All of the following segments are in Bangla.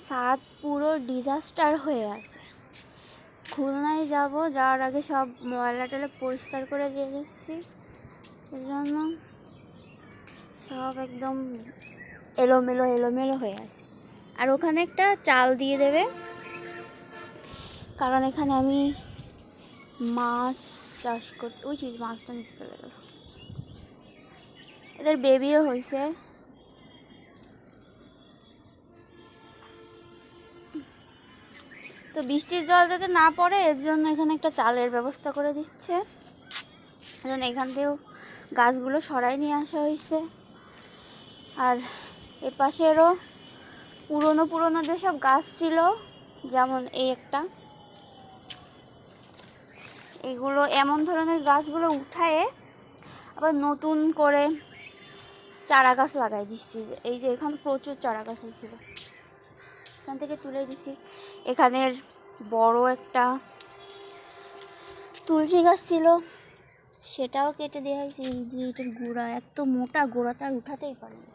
ছাদ পুরো ডিজাস্টার হয়ে আছে। খুলনায় যাব, যাওয়ার আগে সব ময়লা টয়লা পরিষ্কার করে দিয়ে গেছি, এর জন্য সব একদম এলোমেলো এলোমেলো হয়ে আছে। আর ওখানে একটা চাল দিয়ে দেবে, কারণ এখানে আমি মাছ চাষ করতে, ওই কি মাছটা নিচে চলে গেল। এদের বেবিও হয়েছে। তো বৃষ্টির জল যাতে না পড়ে এর জন্য এখানে একটা চালের ব্যবস্থা করে দিচ্ছে। কারণ এখান থেকেও গাছগুলো সরাই নিয়ে আসা হয়েছে। আর এ পাশেরও পুরনো পুরনো যেসব গাছ ছিল, যেমন এই একটা, এগুলো এমন ধরনের গাছগুলো উঠায়ে আবার নতুন করে চারা গাছ লাগাই দিচ্ছি। এই যে এখানে প্রচুর চারা গাছ হয়েছিল, এখান থেকে তুলে দিছি। এখানের বড় একটা তুলসী গাছ ছিল, সেটাও কেটে দেওয়া হয়েছে। এই যে এটার গোড়া এত মোটা, গোড়া তার উঠাতেই পারিনি।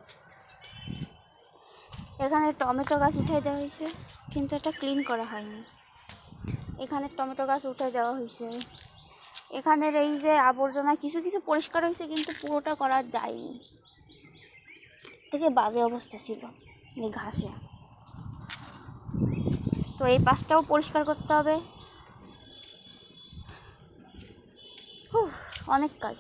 এখানে টমেটো গাছ উঠাই দেওয়া হয়েছে, কিন্তু এটা ক্লিন করা হয়নি। এখানে টমেটো গাছ উঠাই দেওয়া হয়েছে। এখানের এই যে আবর্জনা কিছু কিছু পরিষ্কার হয়েছে, কিন্তু পুরোটা করা যায়নি, থেকে বাজে অবস্থা ছিল এই ঘাসে। তো এই পাশটাও পরিষ্কার করতে হবে। অনেক কাজ।